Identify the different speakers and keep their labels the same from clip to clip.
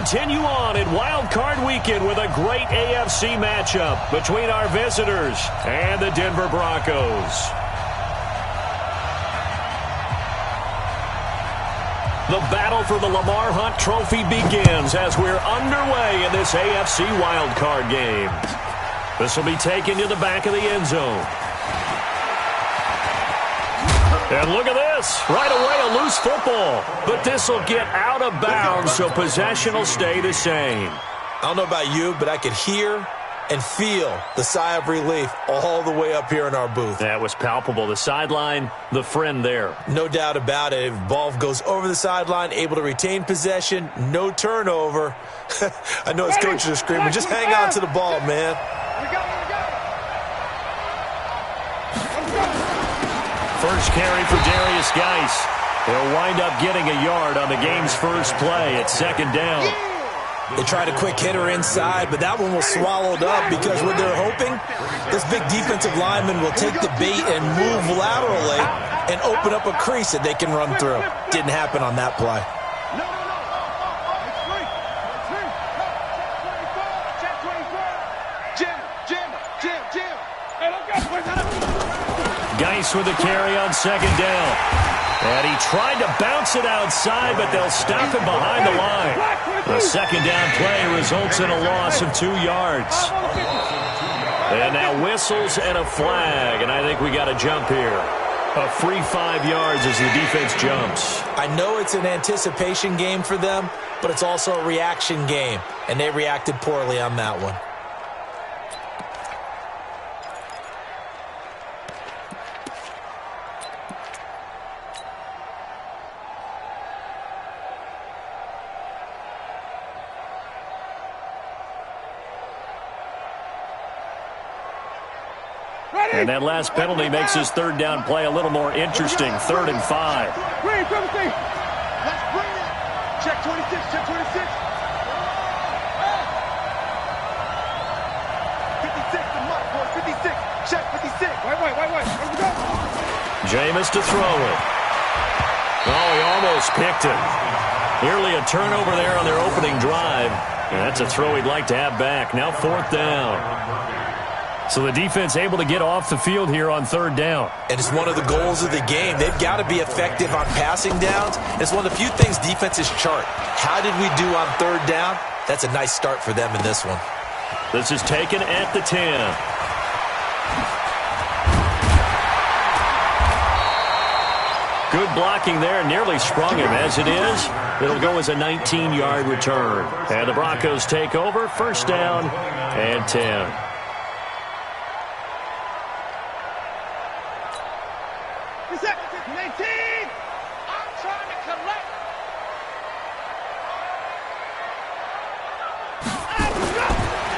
Speaker 1: continue on in Wild Card Weekend with a great AFC matchup between our visitors and the Denver Broncos. The battle for the Lamar Hunt Trophy begins as we're underway in this AFC Wild Card game. This will be taken to the back of the end zone. And look at this. Right away, a loose football. But this will get out of bounds, so possession will stay the same.
Speaker 2: I don't know about you, but I could hear and feel the sigh of relief all the way up here in our booth.
Speaker 1: That was palpable. The sideline, the friend there.
Speaker 2: No doubt about it. If the ball goes over the sideline, able to retain possession, no turnover. I know his coaches are screaming, just hang on to the ball, man.
Speaker 1: First carry for Darius Geis. He'll wind up getting a yard on the game's first play at second down.
Speaker 2: They tried a quick hitter inside, but that one was swallowed up because what they're hoping, this big defensive lineman will take the bait and move laterally and open up a crease that they can run through. Didn't happen on that play.
Speaker 1: Geis with a carry on second down. And he tried to bounce it outside, but they'll stop him behind the line. The second down play results in a loss of 2 yards. And now whistles and a flag, and I think we got a jump here. A free 5 yards as the defense jumps.
Speaker 2: I know it's an anticipation game for them, but it's also a reaction game, and they reacted poorly on that one.
Speaker 1: And that last penalty makes his third down play a little more interesting. 3rd and 5.
Speaker 3: Let's bring it. Check 26. Check 26. 56. The mark, boy. 56. Check 56. Wait. Where we go?
Speaker 1: Jameis to throw it. Oh, he almost picked it. Nearly a turnover there on their opening drive. And that's a throw he'd like to have back. Now 4th down. So the defense able to get off the field here on 3rd down.
Speaker 2: And it's one of the goals of the game. They've got to be effective on passing downs. It's one of the few things defenses chart. How did we do on 3rd down? That's a nice start for them in this one.
Speaker 1: This is taken at the 10. Good blocking there. Nearly sprung him. As it is, it'll go as a 19-yard return. And the Broncos take over. 1st down and 10.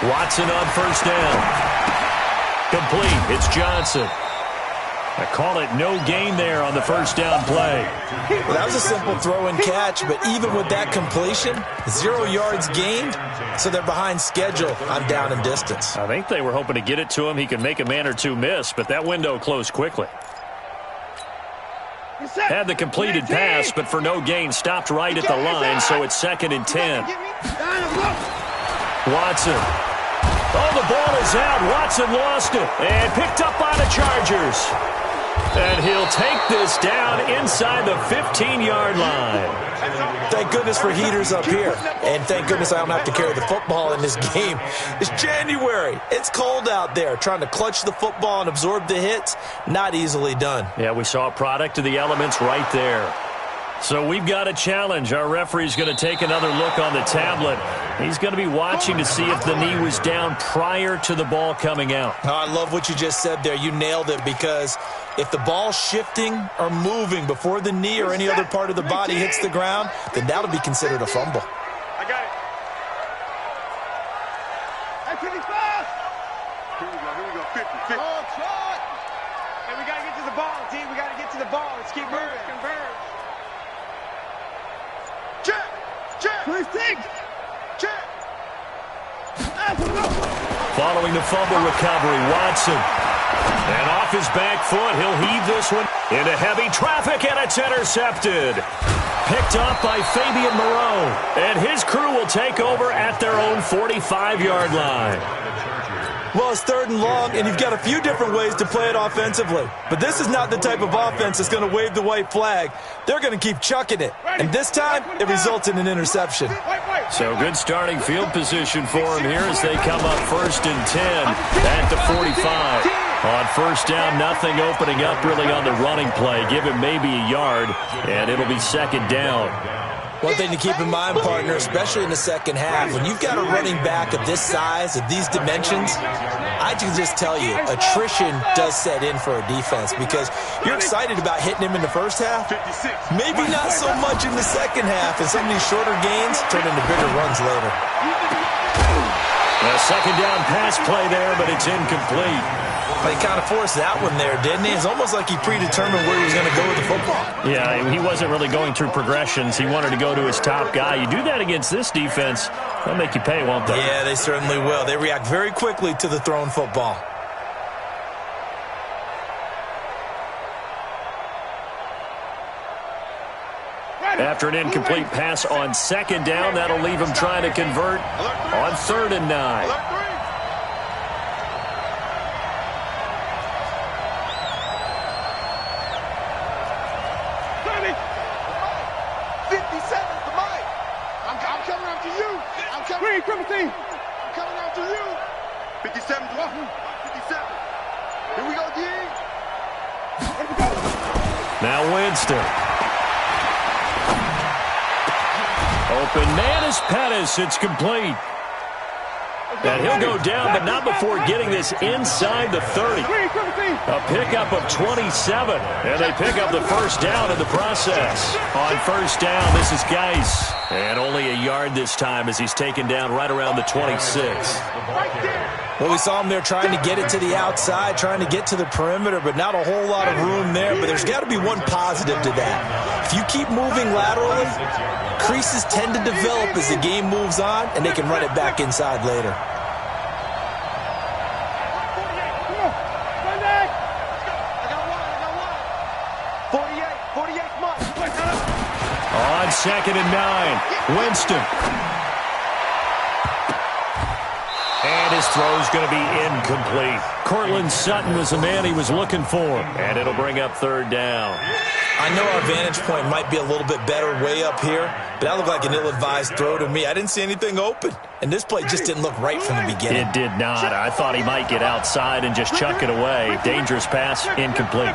Speaker 1: Watson on 1st down. Complete. It's Johnson. I call it no gain there on the 1st down play.
Speaker 2: Well, that was a simple throw and catch, but even with that completion, 0 yards gained, so they're behind schedule on down and distance.
Speaker 1: I think they were hoping to get it to him. He could make a man or two miss, but that window closed quickly. Had the completed pass, but for no gain, stopped right at the line, so it's 2nd and 10. Watson. Oh, the ball is out. Watson lost it and picked up by the Chargers. And he'll take this down inside the 15-yard line.
Speaker 2: Thank goodness for heaters up here. And thank goodness I don't have to carry the football in this game. It's January. It's cold out there. Trying to clutch the football and absorb the hits, not easily done.
Speaker 1: Yeah, we saw a product of the elements right there. So we've got a challenge. Our referee's going to take another look on the tablet. He's going to be watching to see if the knee was down prior to the ball coming out.
Speaker 2: Oh, I love what you just said there. You nailed it, because if the ball's shifting or moving before the knee or any other part of the body hits the ground, then that'll be considered a fumble.
Speaker 3: I got it. Hey, 55. Here we go. 50. Oh, shot. Hey, we got to get to the ball, team. We got to get to the ball. Let's keep moving. Converge. Check. 26. Check.
Speaker 1: Following the fumble recovery, Watson. And off his back foot, he'll heave this one into heavy traffic, and it's intercepted. picked off by Fabian Moreau. And his crew will take over at their own 45-yard line.
Speaker 2: Well, it's 3rd and long, and you've got a few different ways to play it offensively. But this is not the type of offense that's going to wave the white flag. They're going to keep chucking it. And this time, it results in an interception.
Speaker 1: So good starting field position for him here as they come up 1st and 10 at the 45. On 1st down, nothing opening up really on the running play. Give him maybe a yard, and it'll be 2nd down.
Speaker 2: One thing to keep in mind, partner, especially in the second half, when you've got a running back of this size, of these dimensions, I can just tell you, attrition does set in for a defense because you're excited about hitting him in the first half. Maybe not so much in the second half, and some of these shorter gains turn into bigger runs later.
Speaker 1: A 2nd down pass play there, but it's incomplete.
Speaker 2: But he kind of forced that one there, didn't he? It's almost like he predetermined where he was going to go with the football.
Speaker 1: Yeah, he wasn't really going through progressions. He wanted to go to his top guy. You do that against this defense, they'll make you pay, won't they?
Speaker 2: Yeah, they certainly will. They react very quickly to the thrown football.
Speaker 1: After an incomplete pass on 2nd down, that'll leave him trying to convert on 3rd and 9.
Speaker 3: I'm coming after you. 57 to 57. Here we go, D.
Speaker 1: Now Winston. Open man is Pettis. It's complete. And he'll go down, but not before getting this inside the 30. A pickup of 27. And they pick up the 1st down in the process. On 1st down, this is Geis. And only a yard this time as he's taken down right around the 26.
Speaker 2: Well, we saw him there trying to get it to the outside, trying to get to the perimeter, but not a whole lot of room there. But there's got to be one positive to that. If you keep moving laterally, creases tend to develop as the game moves on, and they can run it back inside later.
Speaker 1: On 2nd and 9, Winston. And his throw's going to be incomplete. Cortland Sutton was the man he was looking for. And it'll bring up 3rd down.
Speaker 2: I know our vantage point might be a little bit better way up here, but that looked like an ill-advised throw to me. I didn't see anything open, and this play just didn't look right from the beginning.
Speaker 1: It did not. I thought he might get outside and just chuck it away. Dangerous pass, incomplete.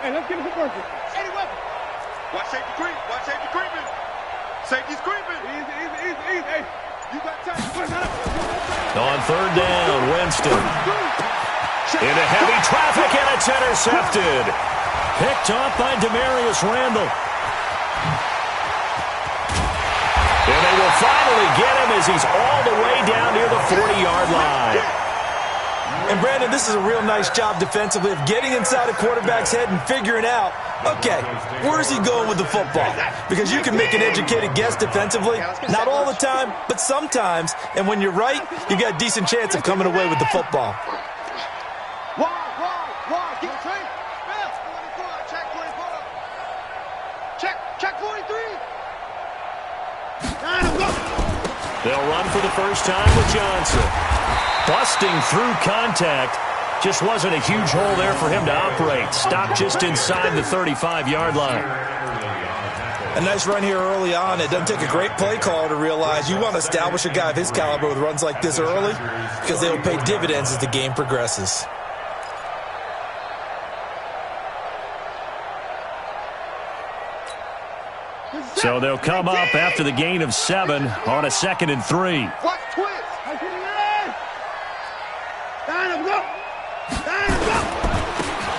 Speaker 3: Hey, let's get it to work. Any weapon. Watch safety creep. Watch safety creeping. Safety's creeping. Easy. Hey, you got time.
Speaker 1: On 3rd down, Winston. Into heavy traffic, and it's intercepted. Picked off by Demarius Randall. And they will finally get him as he's all the way down near the 40-yard line.
Speaker 2: And, Brandon, this is a real nice job defensively of getting inside a quarterback's head and figuring out, okay, where's he going with the football? Because you can make an educated guess defensively, not all the time, but sometimes. And when you're right, you've got a decent chance of coming away with the football.
Speaker 3: Wide. Get train. Check 43.
Speaker 1: They'll run for the first time with Johnson. Busting through contact. Just wasn't a huge hole there for him to operate. Stopped just inside the 35-yard line.
Speaker 2: A nice run here early on. It doesn't take a great play caller to realize you want to establish a guy of his caliber with runs like this early because they will pay dividends as the game progresses.
Speaker 1: So they'll come up after the gain of 7 on a 2nd and 3.
Speaker 3: Watch twist.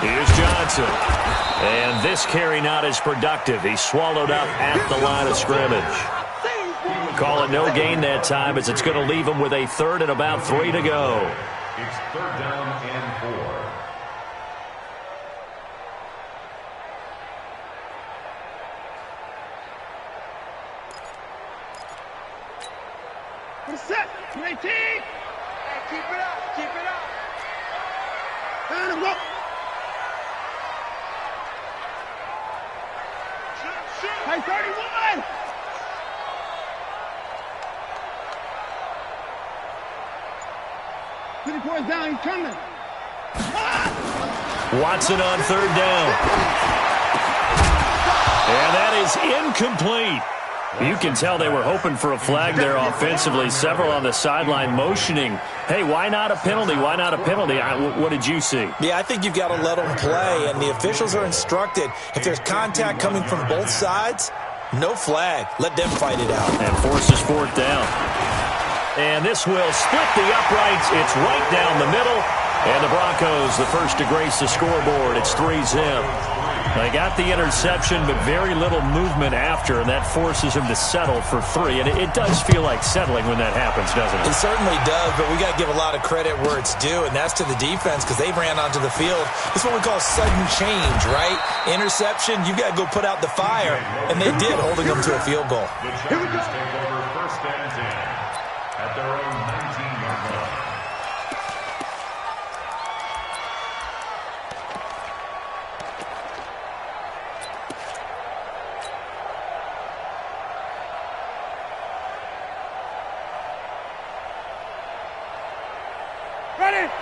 Speaker 1: Here's Johnson. And this carry not as productive. He's swallowed up at the line of scrimmage. Call it no gain that time as it's going to leave him with a 3rd and about 3 to go.
Speaker 4: It's 3rd down and 4.
Speaker 3: Set. 18. Hey, keep it up. Keep it up. Turn him up. Hey, 31. Points down, he's coming.
Speaker 1: Watson on third down. And that is incomplete. You can tell they were hoping for a flag there offensively. Several on the sideline motioning, hey, why not a penalty? Why not a penalty? What did you see?
Speaker 2: Yeah, I think you've got to let them play, and the officials are instructed. If there's contact coming from both sides, no flag. Let them fight it out.
Speaker 1: And forces fourth down. And this will split the uprights. It's right down the middle. And the Broncos, the first to grace the scoreboard. It's 3-zip. They got the interception, but very little movement after, and that forces him to settle for 3. And it does feel like settling when that happens, doesn't it?
Speaker 2: It certainly does, but we got to give a lot of credit where it's due, and that's to the defense because they ran onto the field. It's what we call sudden change, right? Interception, you got to go put out the fire, and they did, holding them to a field goal.
Speaker 4: Here we go. Take over first and 10 at their own 19-yard line.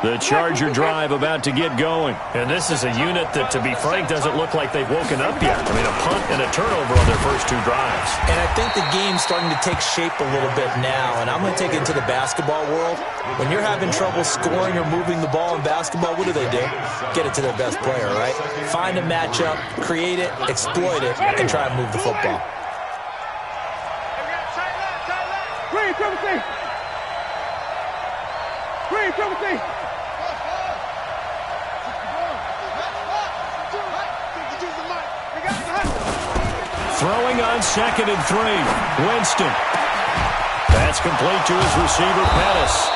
Speaker 1: The Charger drive about to get going. And this is a unit that, to be frank, doesn't look like they've woken up yet. I mean, a punt and a turnover on their first 2 drives.
Speaker 2: And I think the game's starting to take shape a little bit now, and I'm going to take it into the basketball world. When you're having trouble scoring or moving the ball in basketball, what do? Get it to their best player, right? Find a matchup, create it, exploit it, and try and move the football.
Speaker 1: Throwing on 2nd and 3. Winston. That's complete to his receiver, Pettis.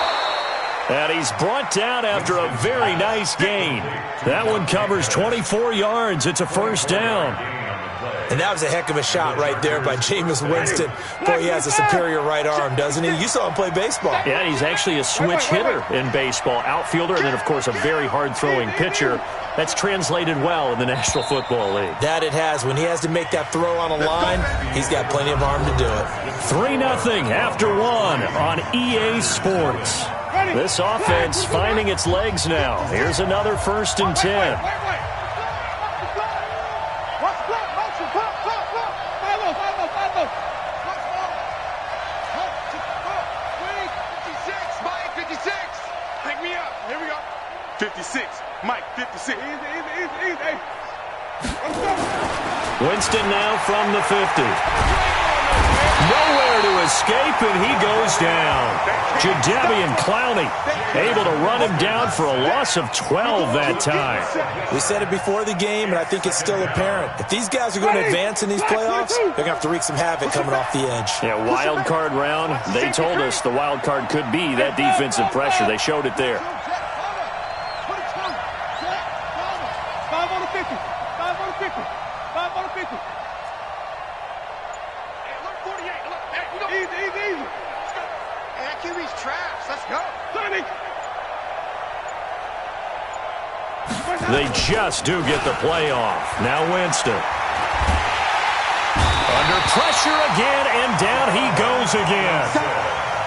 Speaker 1: And he's brought down after a very nice gain. That one covers 24 yards. It's a first down.
Speaker 2: And that was a heck of a shot right there by Jameis Winston. Boy, he has a superior right arm, doesn't he? You saw him play baseball.
Speaker 1: Yeah, he's actually a switch hitter in baseball. Outfielder and then, of course, a very hard-throwing pitcher. That's translated well in the National Football League.
Speaker 2: That it has. When he has to make that throw on a line, he's got plenty of arm to do it.
Speaker 1: 3-0 after 1 on EA Sports. This offense finding its legs now. Here's another 1st and 10.
Speaker 3: Mike, 56. Easy. Hey.
Speaker 1: Winston now from the 50. Nowhere to escape, and he goes down. Jadeveon Clowney able to run him down for a loss of 12 that time.
Speaker 2: We said it before the game, and I think it's still apparent. If these guys are going to advance in these playoffs, they're going to have to wreak some havoc coming off the edge.
Speaker 1: Yeah, wild card round. They told us the wild card could be that defensive pressure. They showed it there.
Speaker 3: 5 on the 50. 5 on the 50. 5 on the 50. Hey, look, 48. Look, hey, we go. Easy. Let's go. Hey, that QB's trash. Let's go. Sonny.
Speaker 1: They just do get the play off. Now Winston. Under pressure again, and down he goes again.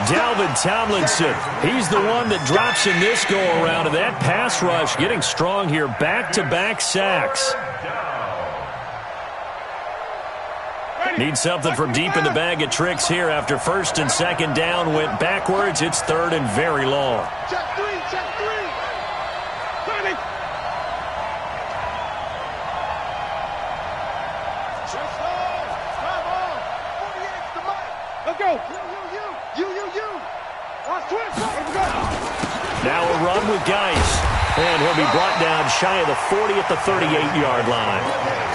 Speaker 1: Dalvin Tomlinson, he's the one that drops in this go-around, and that pass rush getting strong here. Back-to-back sacks. Need something from deep in the bag of tricks here after 1st and 2nd down went backwards. It's 3rd and very long.
Speaker 3: Check 3. Sonny. Let's go. You.
Speaker 1: Now a run with Geis. And he'll be brought down shy of the 40 at the 38-yard line.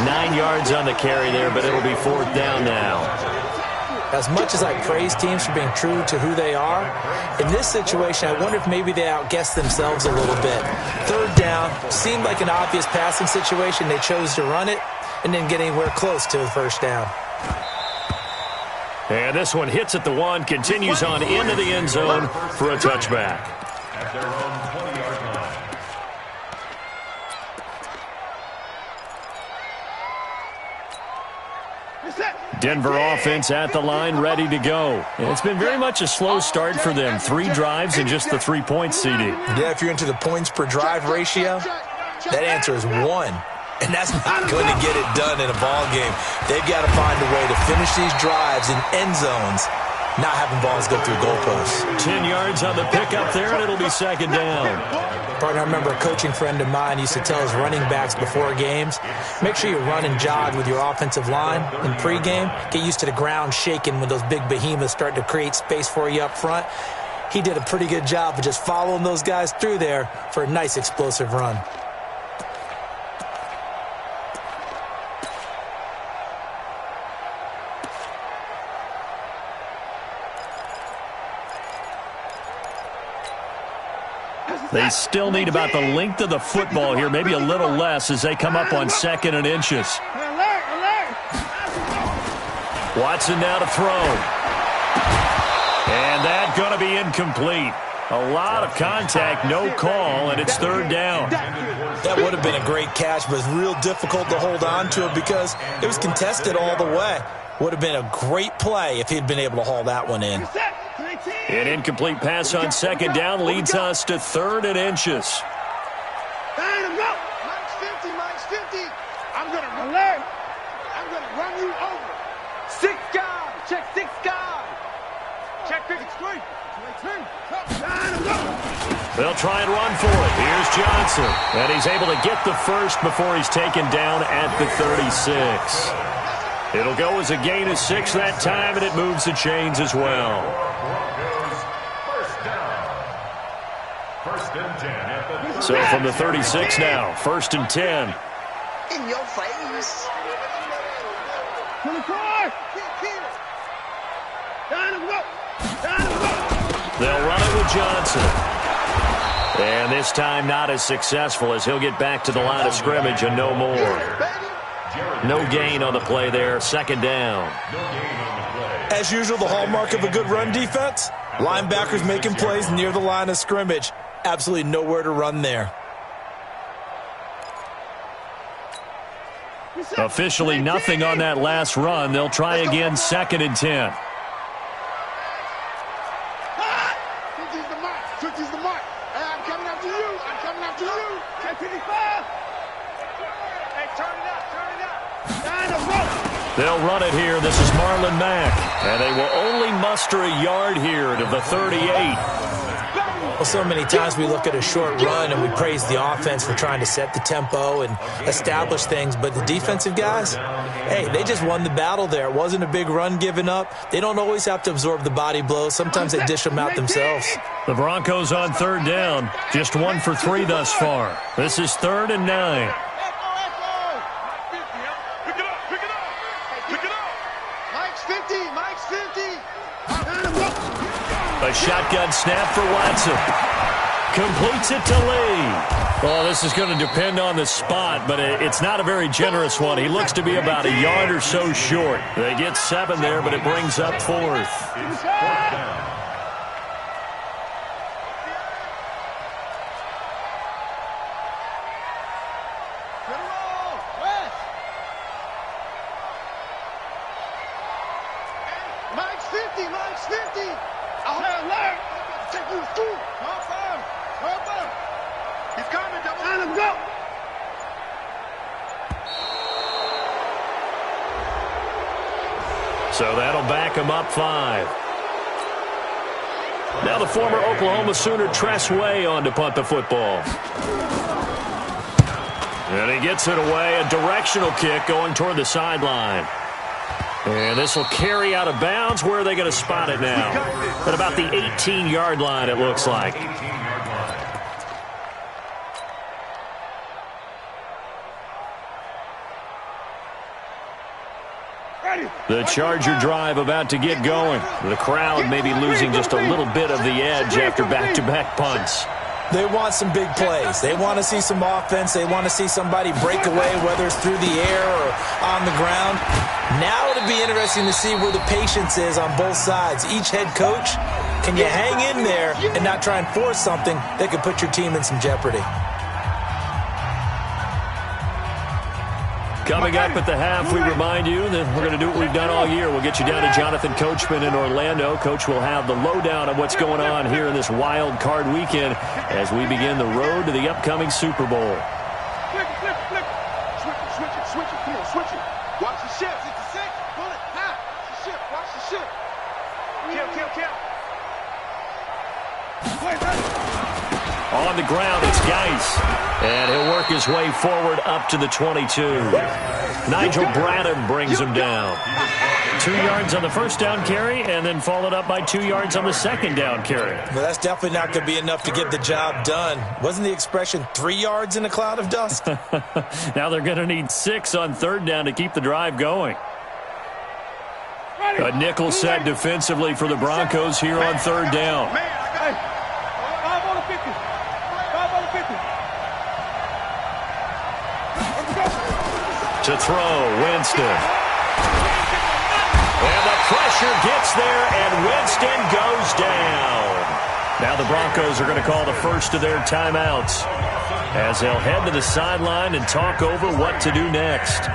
Speaker 1: 9 yards on the carry there, but it'll be 4th down now.
Speaker 2: As much as I praise teams for being true to who they are, in this situation, I wonder if maybe they outguessed themselves a little bit. 3rd down, seemed like an obvious passing situation. They chose to run it and didn't get anywhere close to the 1st down.
Speaker 1: And this one hits at the 1, continues on into the end zone for a touchback.
Speaker 4: At their own 20-yard line.
Speaker 1: Denver offense at the line, ready to go. And it's been very much a slow start for them. 3 drives and just the 3-point CD.
Speaker 2: Yeah, if you're into the points per drive ratio, that answer is 1. And that's not going to get it done in a ball game. They've got to find a way to finish these drives in end zones, not having balls go through goalposts.
Speaker 1: 10 yards on the pickup there, and it'll be second down.
Speaker 2: Partner, I remember a coaching friend of mine used to tell his running backs before games, make sure you run and jog with your offensive line in pregame. Get used to the ground shaking when those big behemoths start to create space for you up front. He did a pretty good job of just following those guys through there for a nice explosive run.
Speaker 1: They still need about the length of the football here, maybe a little less as they come up on 2nd and inches. Watson now to throw. And that's going to be incomplete. A lot of contact, no call, and it's 3rd down.
Speaker 2: That would have been a great catch, but it's real difficult to hold on to it because it was contested all the way. Would have been a great play if he'd been able to haul that one in.
Speaker 1: An incomplete pass on 2nd down leads us to 3rd and inches.
Speaker 3: Mike's 50, Mike's 50. I'm going to run. I'm going to run you over. 6 guys. Check 6 guys. Check 53.
Speaker 1: They'll try and run for it. Here's Johnson. And he's able to get the first before he's taken down at the 36. It'll go as a gain of 6 that time, and it moves the chains as well.
Speaker 4: First and 10 at the
Speaker 1: So from the 36 now, 1st and 10.
Speaker 5: In your face.
Speaker 1: They'll run it with Johnson. And this time not as successful as he'll get back to the line of scrimmage and no more. No gain on the play there, 2nd down.
Speaker 2: As usual, the hallmark of a good run defense, linebackers making plays near the line of scrimmage. Absolutely nowhere to run there.
Speaker 1: Officially nothing on that last run. They'll try again, 2nd and 10.
Speaker 3: 50's the mark. 50's the mark. Hey, I'm coming after you. I'm coming after you. 55. Hey, turn it up. Turn it up.
Speaker 1: They'll run it here. This is Marlon Mack. And they will only muster a yard here to the 38.
Speaker 2: Well, so many times we look at a short run and we praise the offense for trying to set the tempo and establish things, but the defensive guys, hey, they just won the battle there. It wasn't a big run given up. They don't always have to absorb the body blows. Sometimes they dish them out themselves.
Speaker 1: The Broncos on 3rd down. Just 1 for 3 thus far. This is 3rd and 9. A shotgun snap for Watson. Completes it to Lee. Well, this is going to depend on the spot, but it's not a very generous one. He looks to be about a yard or so short. They get 7 there, but it brings up 4th. So that'll back him up 5. Now the former Oklahoma Sooner Tress Way on to punt the football. And he gets it away, a directional kick going toward the sideline. And this will carry out of bounds. Where are they going to spot it now? At about the 18-yard line, it looks like. The Charger drive about to get going. The crowd may be losing just a little bit of the edge after back-to-back punts.
Speaker 2: They want some big plays. They want to see some offense. They want to see somebody break away, whether it's through the air or on the ground. Now it'll be interesting to see where the patience is on both sides. Each head coach, can you hang in there and not try and force something that could put your team in some jeopardy?
Speaker 1: Coming up at the half, we remind you that we're going to do what we've done all year. We'll get you down to Jonathan Coachman in Orlando. Coach will have the lowdown of what's going on here in this wild card weekend as we begin the road to the upcoming Super Bowl.
Speaker 3: Flip it. Switch it. Come on, switch it. Watch the ship. 66. Pull it. Now. Watch the ship. Watch the ship. Kill.
Speaker 1: On the ground, it's Geis. And he'll work his way forward up to the 22. Nigel Bradham brings him down. 2 yards on the first down carry, and then followed up by 2 yards on the second down carry.
Speaker 2: Well, that's definitely not going to be enough to get the job done. Wasn't the expression 3 yards in a cloud of dust?
Speaker 1: Now they're going to need 6 on third down to keep the drive going. A nickel set defensively for the Broncos here on third down.
Speaker 3: 5 on the 50. 5 on the 50.
Speaker 1: To throw, Winston. And the pressure gets there, and Winston goes down. Now the Broncos are going to call the first of their timeouts as they'll head to the sideline and talk over what to do next.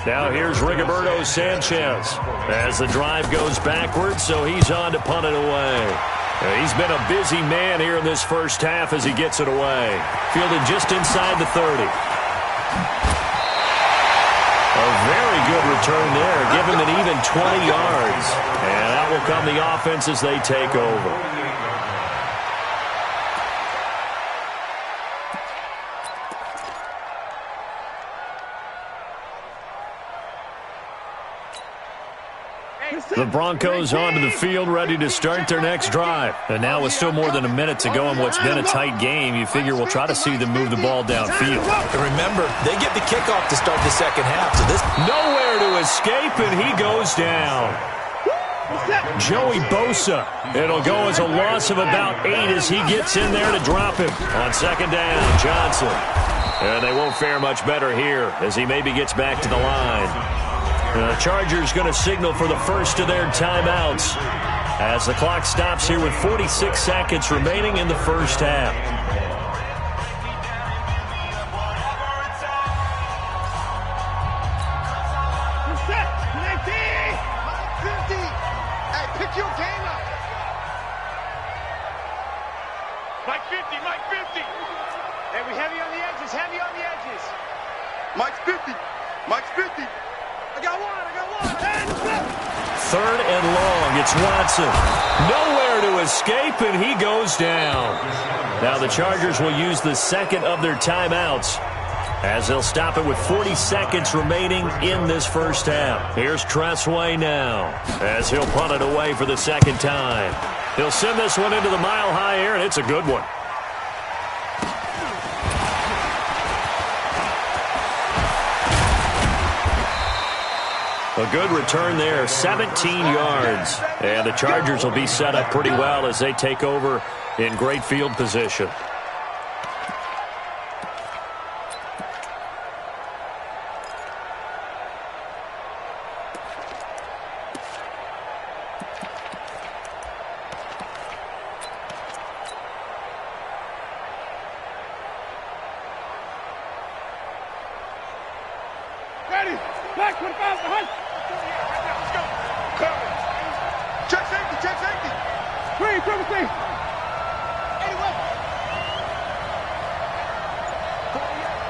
Speaker 1: Now here's Rigoberto Sanchez as the drive goes backwards, so he's on to punt it away. He's been a busy man here in this first half as he gets it away. Fielded just inside the 30. A very good return there. Give him an even 20 yards. And out will come the offense as they take over. The Broncos onto the field, ready to start their next drive. And now with still more than a minute to go in what's been a tight game, you figure we'll try to see them move the ball downfield.
Speaker 2: And remember, they get the kickoff to start the second half. So this
Speaker 1: nowhere to escape, and he goes down. Joey Bosa. It'll go as a loss of about 8 as he gets in there to drop him. On second down, Johnson. And they won't fare much better here as he maybe gets back to the line. The Chargers going to signal for the first of their timeouts as the clock stops here with 46 seconds remaining in the first half.
Speaker 3: Hey, pick your game up. Mike 50. Hey, we heavy on the edges. Mike's 50. I got one.
Speaker 1: Third and long, it's Watson. Nowhere to escape, and he goes down. Now the Chargers will use the second of their timeouts as they'll stop it with 40 seconds remaining in this first half. Here's Tressway now as he'll punt it away for the second time. He'll send this one into the mile-high air, and it's a good one. A good return there, 17 yards. And the Chargers will be set up pretty well as they take over in great field position.
Speaker 3: Ready. Back 25 behind. Check safety. Green, triple C. 81.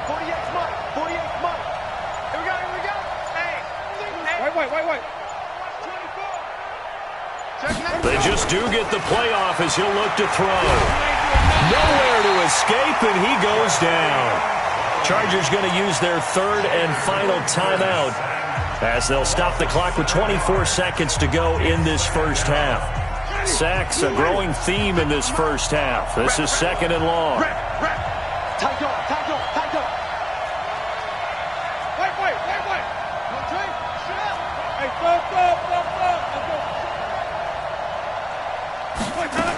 Speaker 3: 48 Mike. Here we go. Hey. Wait. 24.
Speaker 1: They just do get the playoff as he'll look to throw. Nowhere to escape, and he goes down. Chargers going to use their third and final timeout as they'll stop the clock with 24 seconds to go in this first half. Sacks, a growing theme in this first half. This is second and long.
Speaker 3: Tight up. Wait. Hey, stop.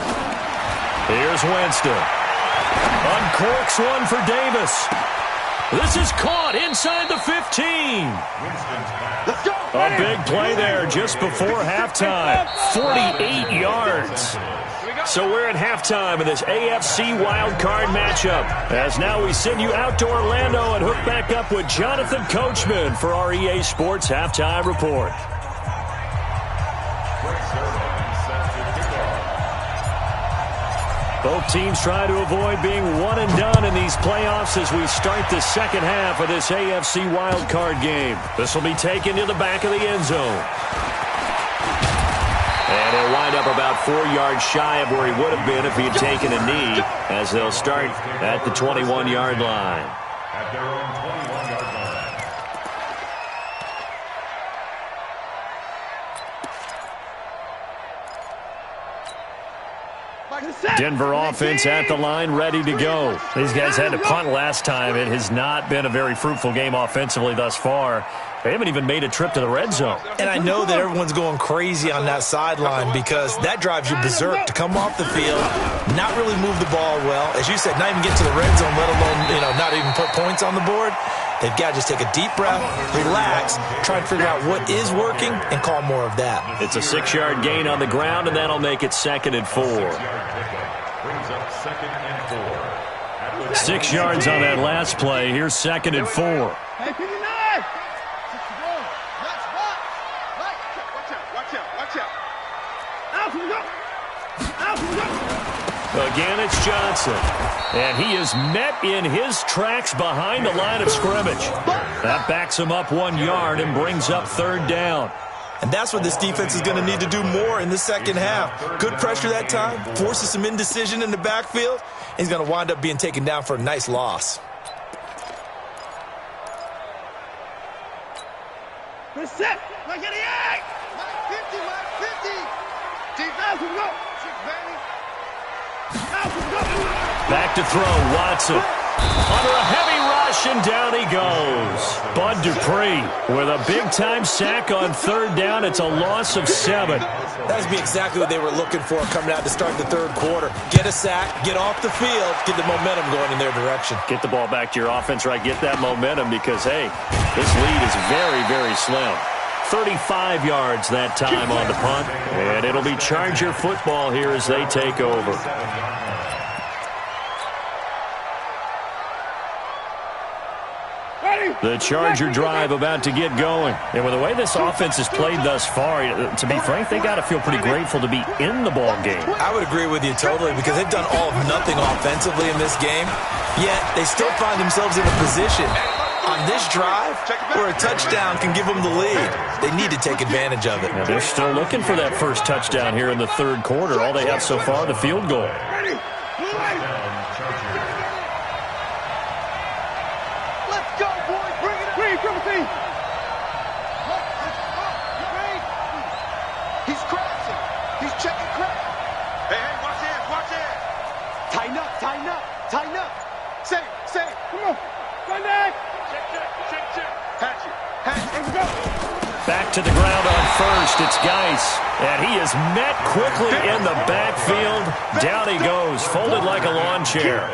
Speaker 1: Here's Winston. Uncorks one for Davis. This is caught inside the 15.
Speaker 3: Let's go.
Speaker 1: A big play there just before halftime. 48 yards. So we're at halftime of this AFC wildcard matchup. As now we send you out to Orlando and hook back up with Jonathan Coachman for our EA Sports Halftime Report. Both teams try to avoid being one and done in these playoffs as we start the second half of this AFC wildcard game. This will be taken to the back of the end zone. And he'll wind up about 4 yards shy of where he would have been if he had taken a knee, as they'll start at the 21-yard line.
Speaker 4: At their own 21-yard line.
Speaker 1: Denver offense at the line, ready to go. These guys had to punt last time. It has not been a very fruitful game offensively thus far. They haven't even made a trip to the red zone.
Speaker 2: And I know that everyone's going crazy on that sideline because that drives you berserk to come off the field, not really move the ball well. As you said, not even get to the red zone, let alone, not even put points on the board. They've got to just take a deep breath, relax, try and figure out what is working, and call more of that.
Speaker 1: It's a 6-yard gain on the ground, and that'll make it 2nd and 4.
Speaker 4: Brings up 2nd and 4.
Speaker 1: 6 yards on that last play. Here's 2nd and 4.
Speaker 3: Hey, 59. Watch out. Out we go.
Speaker 1: Again, it's Johnson. And he is met in his tracks behind the line of scrimmage. That backs him up 1 yard and brings up 3rd down.
Speaker 2: And that's what this defense is going to need to do more in the second half. Good pressure that time, forces some indecision in the backfield. He's going to wind up being taken down for a nice loss.
Speaker 3: Set. Like 88. 50. Defense, we go.
Speaker 1: Back to throw, Watson. Under a heavy rush, and down he goes. Bud Dupree with a big-time sack on 3rd down. It's a loss of 7.
Speaker 2: That would be exactly what they were looking for coming out to start the 3rd quarter. Get a sack, get off the field, get the momentum going in their direction.
Speaker 1: Get the ball back to your offense, right? Get that momentum because, hey, this lead is very, very slim. 35 yards that time on the punt, and it'll be Charger football here as they take over. The Charger drive about to get going. And with the way this offense has played thus far, to be frank, they got to feel pretty grateful to be in the ball game.
Speaker 2: I would agree with you totally because they've done all of nothing offensively in this game, yet they still find themselves in a position on this drive where a touchdown can give them the lead. They need to take advantage of it.
Speaker 1: Now they're still looking for that first touchdown here in the 3rd quarter. All they have so far, the field goal.
Speaker 3: Let's go, boys. Bring it. Triple T. He's crossing. He's checking crack. Hey, watch it. Tighten up. Say. Come on. Sunday. Hatch it. Let's go.
Speaker 1: Back to the ground on 1st. It's Geis. And he is met quickly in the backfield. Down he goes, folded like a lawn chair.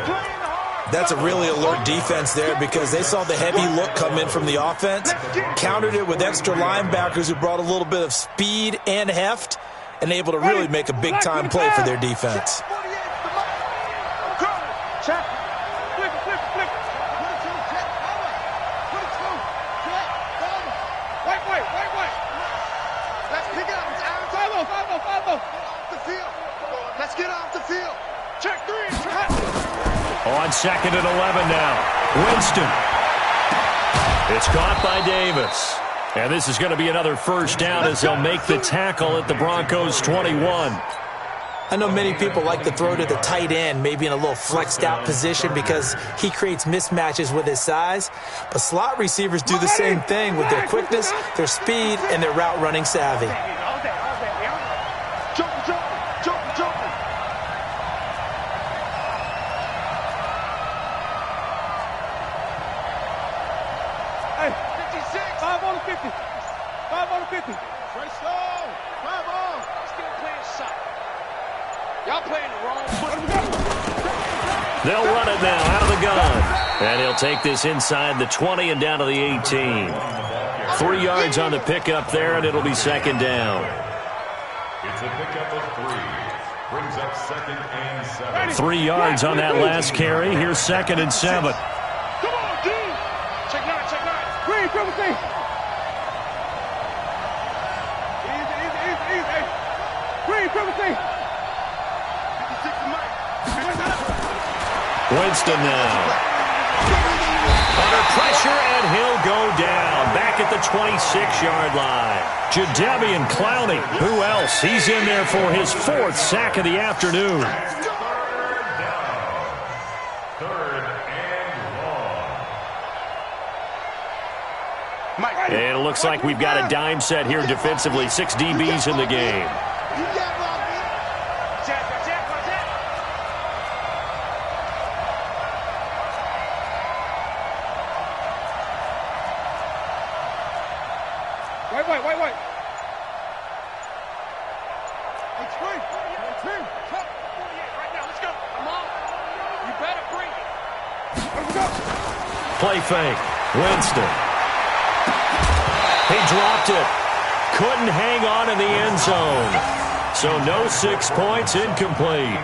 Speaker 2: That's a really alert defense there because they saw the heavy look come in from the offense, countered it with extra linebackers who brought a little bit of speed and heft, and able to really make a big-time play for their defense.
Speaker 3: Let's get off the field. Check 3.
Speaker 1: On 2nd and 11 now. Winston. It's caught by Davis. And this is going to be another first down as they'll make the tackle at the Broncos' 21.
Speaker 2: I know many people like to throw to the tight end, maybe in a little flexed out position because he creates mismatches with his size. But slot receivers do the same thing with their quickness, their speed, and their route running savvy.
Speaker 3: Jumping. Hey, 56. 5 on the 50. 5 on the 50. Trey Slow. 5 on. Let's get a clean shot. Y'all playing the wrong foot.
Speaker 1: They'll run it now out of the gun. And he'll take this inside the 20 and down to the 18. 3 yards on the pickup there, and it'll be second down.
Speaker 4: It's a pickup of 3. Brings up 2nd and 7.
Speaker 1: 3 yards on that last carry. Here's 2nd and 7.
Speaker 3: Come on, D. Check 9, check 9. Green, triple C. Easy. Green, triple C. 56 to Mike.
Speaker 1: Winston now. Under pressure, and he'll go down. Back at the 26-yard line. Jadeveon Clowney. Who else? He's in there for his 4th sack of the afternoon. And it looks like we've got a dime set here defensively. 6 DBs in the game.
Speaker 3: Wait. It's free. Cut. 48 right now. Let's go. Come on. You better bring it. Let's go.
Speaker 1: Play fake. Winston. He dropped it. Couldn't hang on in the end zone. So no 6 points, incomplete.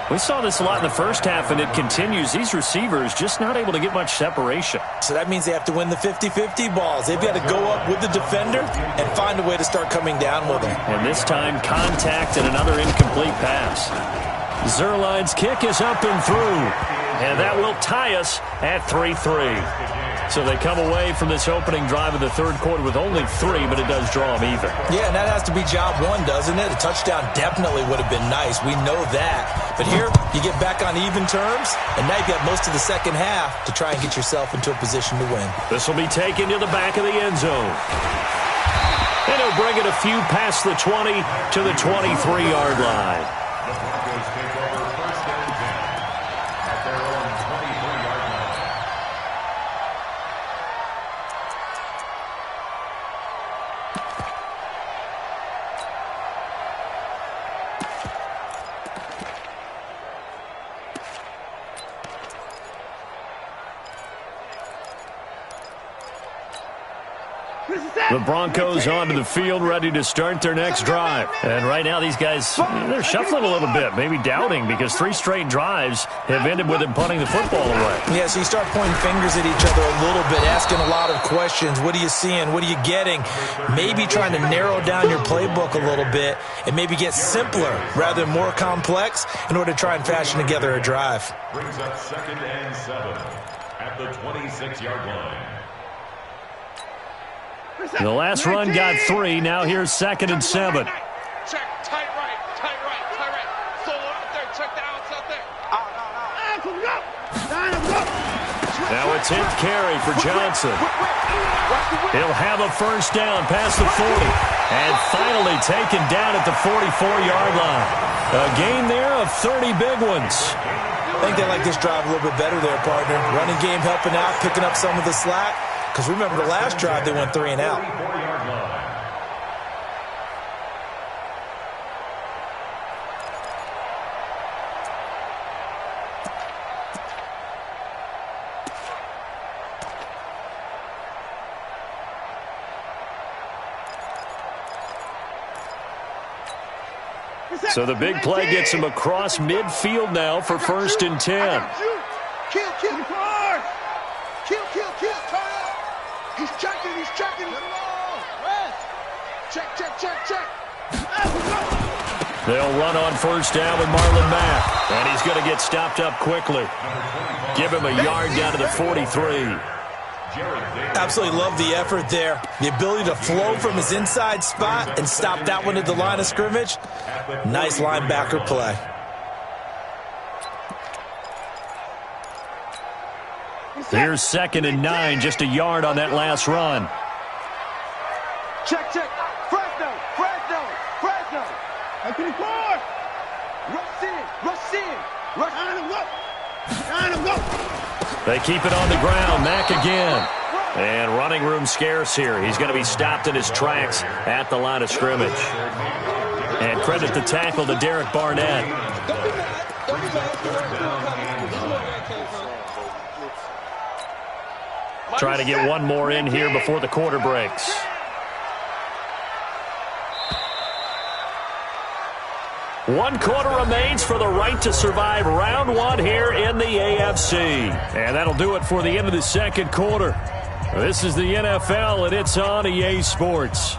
Speaker 1: We saw this a lot in the first half, and it continues. These receivers just not able to get much separation.
Speaker 2: So that means they have to win the 50-50 balls. They've got to go up with the defender and find a way to start coming down with them.
Speaker 1: And this time, contact and another incomplete pass. Zerline's kick is up and through. And that will tie us at 3-3. So they come away from this opening drive of the third quarter with only 3, but it does draw them even.
Speaker 2: Yeah, and that has to be job 1, doesn't it? A touchdown definitely would have been nice. We know that. But here, you get back on even terms, and now you've got most of the second half to try and get yourself into a position to win.
Speaker 1: This will be taken to the back of the end zone. And he'll bring it a few past the 20 to the 23-yard line.
Speaker 4: The Broncos take over 1st and 10 at their own 23-yard line.
Speaker 1: The Broncos onto the field, ready to start their next drive. And right now, these guys, they're shuffling a little bit, maybe doubting, because 3 straight drives have ended with them punting the football away.
Speaker 2: Yeah, so you start pointing fingers at each other a little bit, asking a lot of questions. What are you seeing? What are you getting? Maybe trying to narrow down your playbook a little bit and maybe get simpler rather than more complex in order to try and fashion together a drive.
Speaker 4: Brings up 2nd and 7 at the 26-yard line.
Speaker 1: The last run got 3. Now here's 2nd and 7.
Speaker 3: Check, tight right. Solo out there, check the outs out there.
Speaker 1: Now a 10th carry for Johnson. He'll have a first down past the 40. And finally taken down at the 44-yard line. A gain there of 30 big ones.
Speaker 2: I think they like this drive a little bit better there, partner. Running game helping out, picking up some of the slack. Because remember, the last drive, they went 3 and out.
Speaker 1: So the big play gets him across midfield now for 1st and 10.
Speaker 3: Kill. Turn up. He's checking. Check.
Speaker 1: They'll run on first down with Marlon Mack. And he's going to get stopped up quickly. Give him a yard down to the 43.
Speaker 2: Absolutely love the effort there. The ability to flow from his inside spot and stop that one at the line of scrimmage. Nice linebacker play.
Speaker 1: Here's 2nd and 9, just a yard on that last run.
Speaker 3: Check. Fresno. I can record. Rush in. Line him up.
Speaker 1: They keep it on the ground. Mack again. And running room scarce here. He's going to be stopped in his tracks at the line of scrimmage. And credit the tackle to Derek Barnett. Trying to get one more in here before the quarter breaks. One quarter remains for the right to survive round one here in the AFC. And that'll do it for the end of the second quarter. This is the NFL, and it's on EA Sports.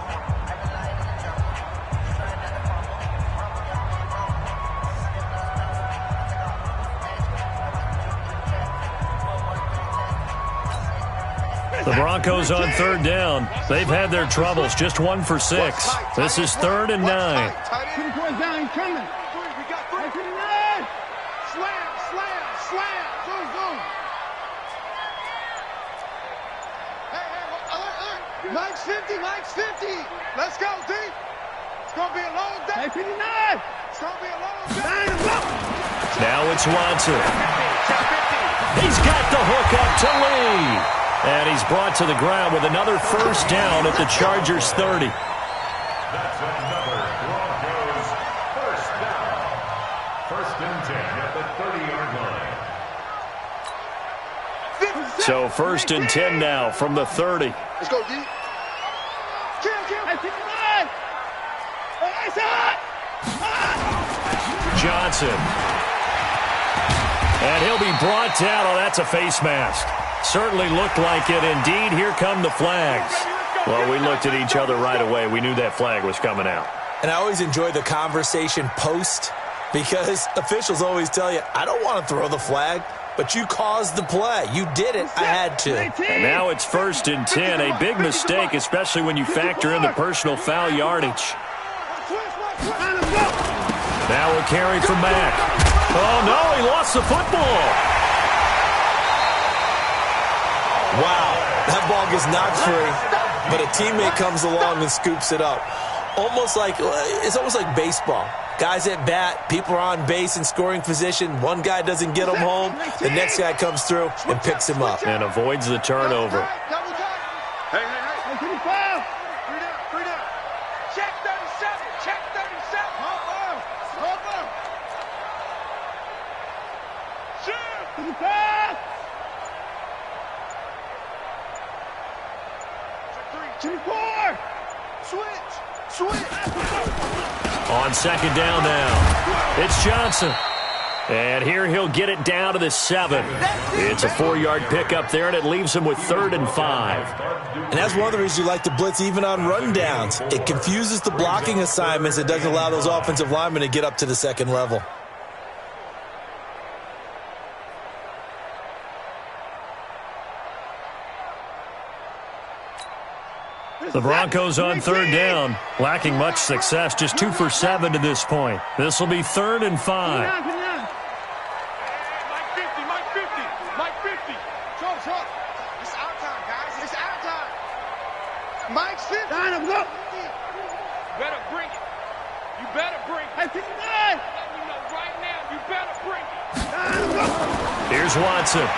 Speaker 1: The Broncos on third down. They've had their troubles, just 1 for 6. This is 3rd and 9.
Speaker 3: Down, he's coming. We got 3. Slam, slam, slam. Zoom, zoom. Hey, alert. Mike's 50, Mike's 50. Let's go, D. It's going to be a long day. Hey, 59. It's going to be a long day.
Speaker 1: Now it's Watson. He's got the hook up to Lee. And he's brought to the ground with another first down at the Chargers' 30.
Speaker 4: That's another Broncos first down. 1st and 10 at the 30-yard line.
Speaker 1: So 1st and 10 now from the 30.
Speaker 3: Let's go, D. Kill.
Speaker 1: Johnson. And he'll be brought down. Oh, that's a face mask. Certainly looked like it. Indeed, here come the flags. Well, we looked at each other right away. We knew that flag was coming out.
Speaker 2: And I always enjoy the conversation post because officials always tell you, I don't want to throw the flag, but you caused the play. You did it. I had to.
Speaker 1: And now it's 1st and 10. A big mistake, especially when you factor in the personal foul yardage. Now a carry from Mack. Oh, no, he lost the football.
Speaker 2: Wow, that ball gets knocked free, but a teammate comes along and scoops it up. It's almost like baseball. Guys at bat, people are on base in scoring position. One guy doesn't get him home. The next guy comes through and picks him up.
Speaker 1: And avoids the turnover.
Speaker 3: Hey. 25. Free down. Check 37. Hold on. Shoot. 25. 24. Switch.
Speaker 1: On 2nd down now, it's Johnson. And here he'll get it down to the 7. It's a 4-yard pickup there, and it leaves him with 3rd and 5.
Speaker 2: And that's one of the reasons you like to blitz even on rundowns. It confuses the blocking assignments. It doesn't allow those offensive linemen to get up to the 2nd level.
Speaker 1: The Broncos on 3rd down, lacking much success, just 2 for 7 to this point. This will be 3rd and 5.
Speaker 3: Mike 50. Mike 50. Short. It's our time, guys. It's our time. Mike's 50. Line him up. Better bring it. You better bring it. Hey, 59. Let me know right now. You better bring it. Line him up.
Speaker 1: Here's Watson.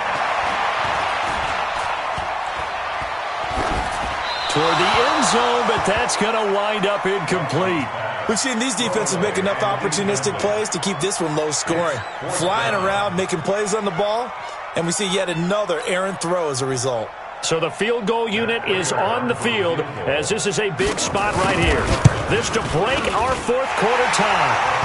Speaker 1: Toward the end zone, but that's going to wind up incomplete.
Speaker 2: We've seen these defenses make enough opportunistic plays to keep this one low scoring. Flying around, making plays on the ball, and we see yet another errant throw as a result.
Speaker 1: So the field goal unit is on the field as this is a big spot right here. This to break our 4th quarter tie.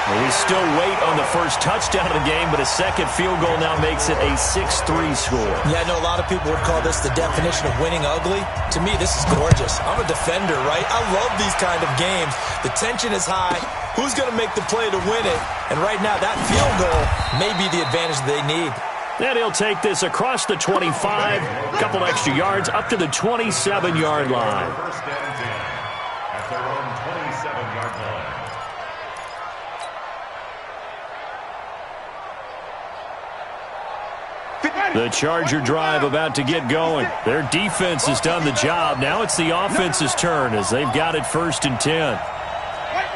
Speaker 1: We still wait on the first touchdown of the game, but a second field goal now makes it a 6-3 score.
Speaker 2: Yeah, I know a lot of people would call this the definition of winning ugly. To me, this is gorgeous. I'm a defender, right? I love these kind of games. The tension is high. Who's going to make the play to win it? And right now, that field goal may be the advantage they need.
Speaker 1: And he'll take this across the 25, a couple extra yards, up to the 27-yard line.
Speaker 4: 1st and 10 at their own 27-yard line.
Speaker 1: The Charger drive about to get going. Their defense has done the job. Now it's the offense's turn as they've got it 1st and 10.
Speaker 3: Wait.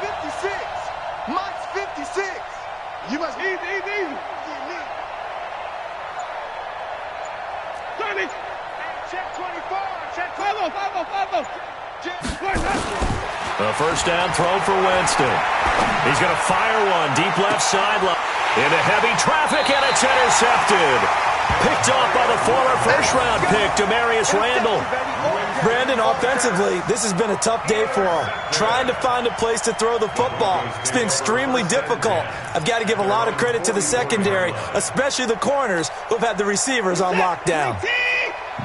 Speaker 3: 56. Mike's 56. You must easy. 30. Check 24. Check 5. Check.
Speaker 1: A first down throw for Winston. He's going to fire one deep left sideline. Into heavy traffic, and it's intercepted. Picked off by the former first-round pick, Demarius Randall.
Speaker 2: Brandon, offensively, this has been a tough day for him. Trying to find a place to throw the football. It's been extremely difficult. I've got to give a lot of credit to the secondary, especially the corners who have had the receivers on lockdown.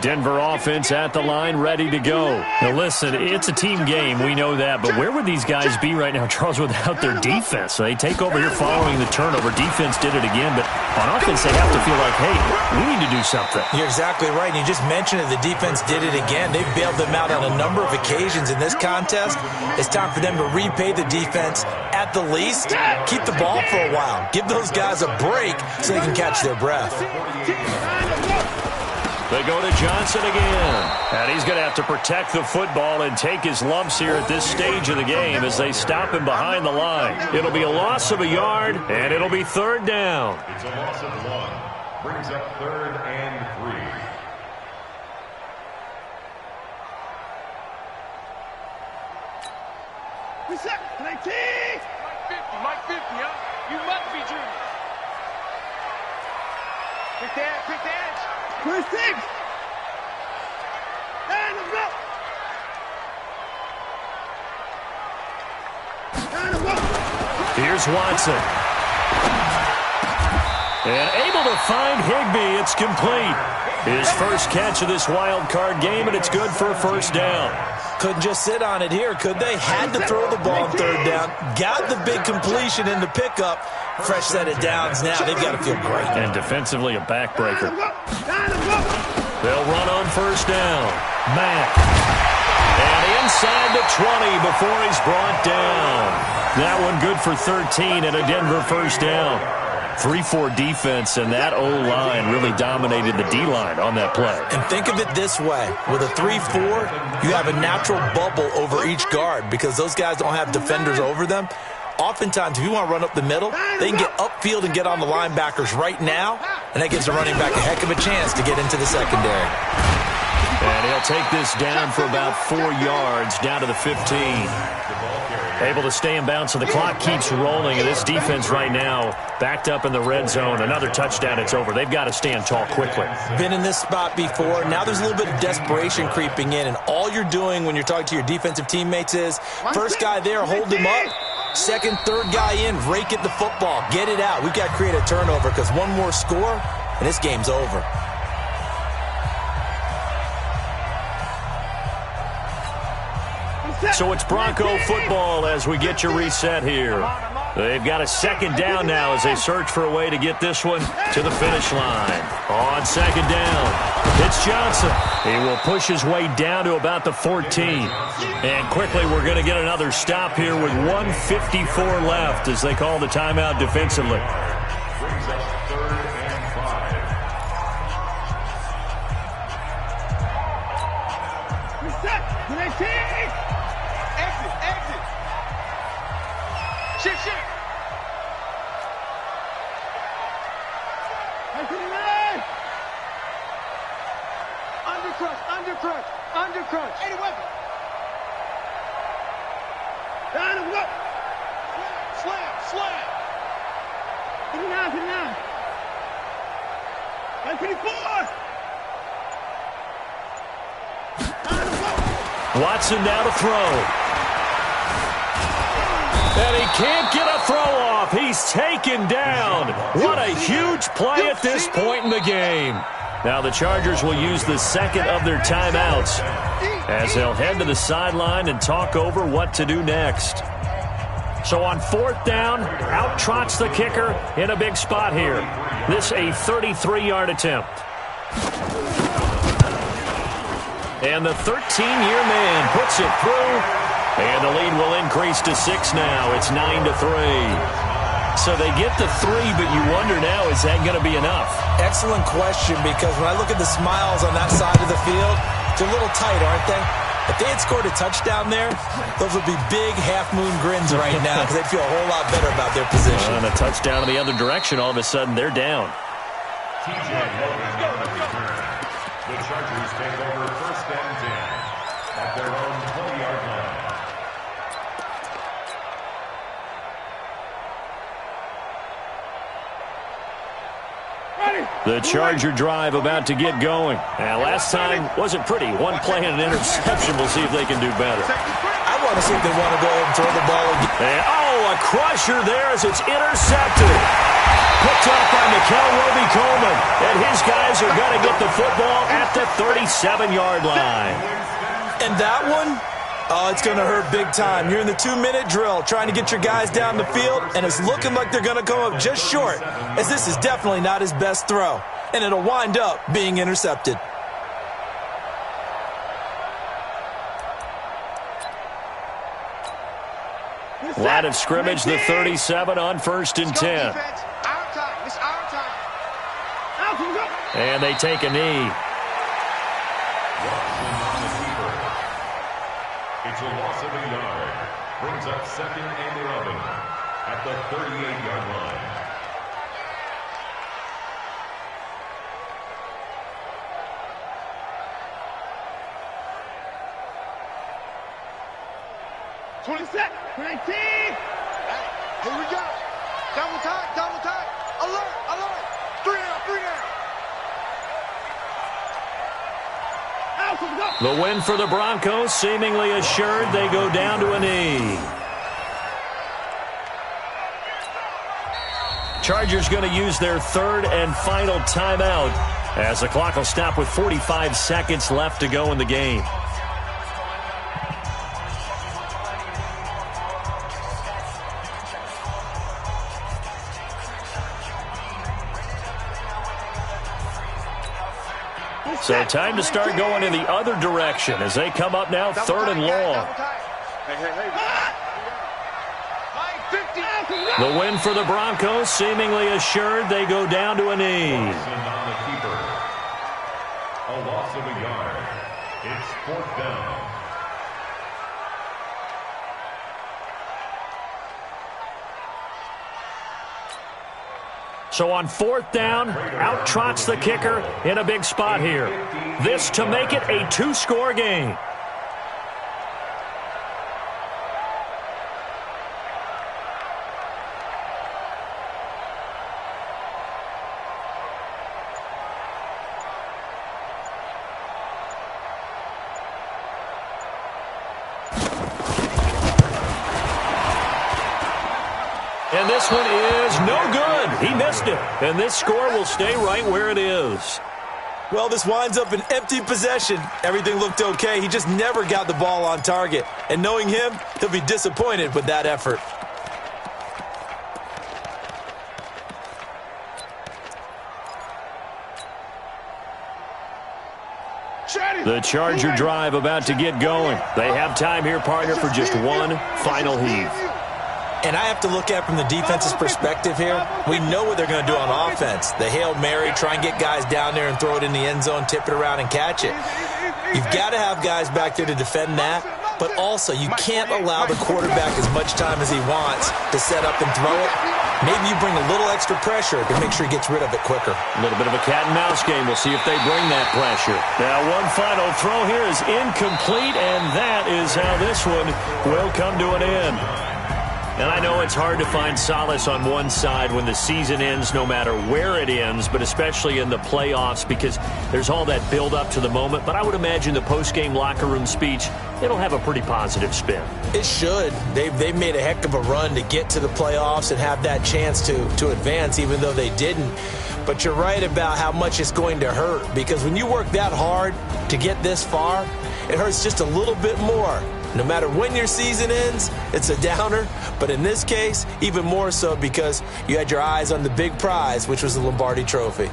Speaker 1: Denver offense at the line, ready to go. Now, listen, it's a team game. We know that. But where would these guys be right now, Charles, without their defense? So they take over here following the turnover. Defense did it again. But on offense, they have to feel like, hey, we need to do something.
Speaker 2: You're exactly right. And you just mentioned it. The defense did it again. They've bailed them out on a number of occasions in this contest. It's time for them to repay the defense at the least. Keep the ball for a while. Give those guys a break so they can catch their breath.
Speaker 1: They go to Johnson again. And he's going to have to protect the football and take his lumps here at this stage of the game as they stop him behind the line. It'll be a loss of a yard, and it'll be third down.
Speaker 4: It's a loss of 1. Brings up 3rd and 3.
Speaker 3: Reset. Mike 50, huh? You must be junior. Quick the edge. First 6. And let's go.
Speaker 1: Here's Watson. And able to find Higbee. It's complete. His first catch of this wild card game, and it's good for a first down.
Speaker 2: Couldn't just sit on it here, could they? Had to throw the ball on third down. Got the big completion in the pickup. Fresh set of downs now. They've got to feel great.
Speaker 1: And defensively, a backbreaker. They'll run on first down. Mack. And inside the 20 before he's brought down. That one good for 13 and a Denver first down. 3-4 defense, and that O-line really dominated the D-line on that play.
Speaker 2: And think of it this way. With a 3-4, you have a natural bubble over each guard because those guys don't have defenders over them. Oftentimes, if you want to run up the middle, they can get upfield and get on the linebackers right now, and that gives the running back a heck of a chance to get into the secondary.
Speaker 1: And he'll take this down for about 4 yards, down to the 15. Able to stay in bounds, so the clock keeps rolling, and this defense right now backed up in the red zone. Another touchdown, it's over. They've got to stand tall quickly.
Speaker 2: Been in this spot before. Now there's a little bit of desperation creeping in, and all you're doing when you're talking to your defensive teammates is first guy there, hold him up. Second, third guy in, rake at the football. Get it out. We've got to create a turnover because one more score, and this game's over.
Speaker 1: So it's Bronco football as we get you reset here. They've got a second down now as they search for a way to get this one to the finish line. On second down, it's Johnson. He will push his way down to about the 14. And quickly we're going to get another stop here with 1:54 left as they call the timeout defensively.
Speaker 4: Brings up 3rd and 5.
Speaker 3: Reset. Exit. Shift. Undercrunch. 80 weapon. Down and go. Slam. 59. 154.
Speaker 1: Watson now to throw. And he can't get a throw off. He's taken down. What a huge play at this point in the game. Now the Chargers will use the second of their timeouts as they'll head to the sideline and talk over what to do next. So on fourth down, out trots the kicker in a big spot here. This a 33-yard attempt. And the 13-year man puts it through. And the lead will increase to 6 now. It's 9-3. So they get the 3, but you wonder now, is that going to be enough?
Speaker 2: Excellent question, because when I look at the smiles on that side of the field, they're a little tight, aren't they? If they had scored a touchdown there, those would be big half-moon grins right now because they'd feel a whole lot better about their position.
Speaker 1: And a touchdown in the other direction, all of a sudden, they're down.
Speaker 4: TJ Logan on the return. The Chargers take over 1st and 10 at their own 20-yard line.
Speaker 1: The Charger drive about to get going. And last time wasn't pretty. One play and an interception. We'll see if they can do better.
Speaker 2: I want to see if they want to go ahead and throw the ball again.
Speaker 1: And, a crusher there as it's intercepted. Picked up by Mikel Roby-Coleman. And his guys are going to get the football at the 37-yard line.
Speaker 2: And that one, it's going to hurt big time. You're in the 2-minute drill trying to get your guys down the field, and it's looking like they're going to come up just short, as this is definitely not his best throw, and it'll wind up being intercepted.
Speaker 1: Line of scrimmage, the 37 on 1st and 10. And they take a knee.
Speaker 4: It's a loss of a yard. Brings up 2nd and 11 at the 38-yard line.
Speaker 3: Hey, here we go. Double time, double time. Alert, alert. 3 down, 3 down.
Speaker 1: The win for the Broncos, seemingly assured. They go down to a knee. Chargers going to use their 3rd and final timeout as the clock will stop with 45 seconds left to go in the game. So time to start going in the other direction as they come up now 3rd and long. The win for the Broncos, seemingly assured. They go down to a knee.
Speaker 4: A loss of a yard. It's 4th down.
Speaker 1: So on 4th down, out trots the kicker in a big spot here. This to make it a 2-score game. And this one is no good. He missed it. And this score will stay right where it is.
Speaker 2: Well, this winds up an empty possession. Everything looked okay. He just never got the ball on target. And knowing him, he'll be disappointed with that effort.
Speaker 1: The Charger drive about to get going. They have time here, partner, for just one final heave.
Speaker 2: And I have to look at it from the defense's perspective here. We know what they're going to do on offense. The Hail Mary, try and get guys down there and throw it in the end zone, tip it around and catch it. You've got to have guys back there to defend that, but also you can't allow the quarterback as much time as he wants to set up and throw it. Maybe you bring a little extra pressure to make sure he gets rid of it quicker.
Speaker 1: A little bit of a cat and mouse game. We'll see if they bring that pressure. Now one final throw here is incomplete, and that is how this one will come to an end. And I know it's hard to find solace on one side when the season ends, no matter where it ends, but especially in the playoffs, because there's all that build up to the moment. But I would imagine the post-game locker room speech, it'll have a pretty positive spin.
Speaker 2: It should. They've made a heck of a run to get to the playoffs and have that chance to advance, even though they didn't. But you're right about how much it's going to hurt, because when you work that hard to get this far, it hurts just a little bit more. No matter when your season ends, it's a downer. But in this case, even more so because you had your eyes on the big prize, which was the Lombardi Trophy.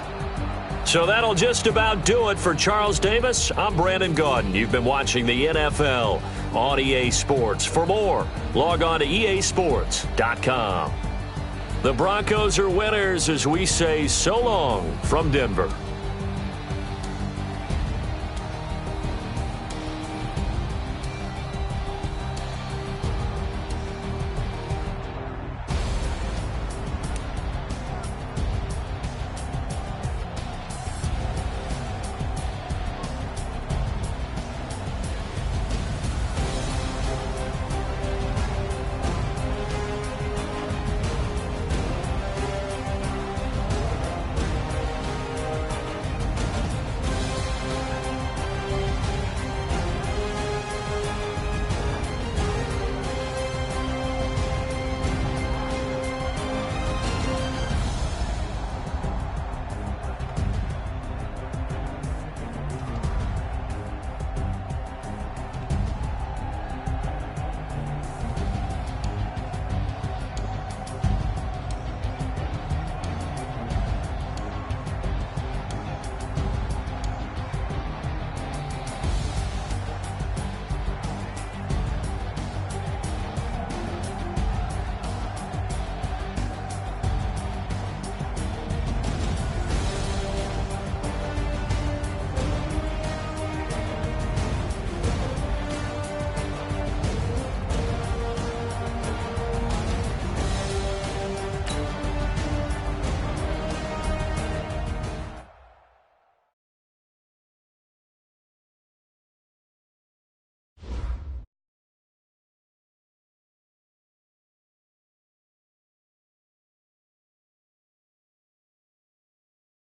Speaker 1: So that'll just about do it for Charles Davis. I'm Brandon Gaudin. You've been watching the NFL on EA Sports. For more, log on to easports.com. The Broncos are winners as we say so long from Denver.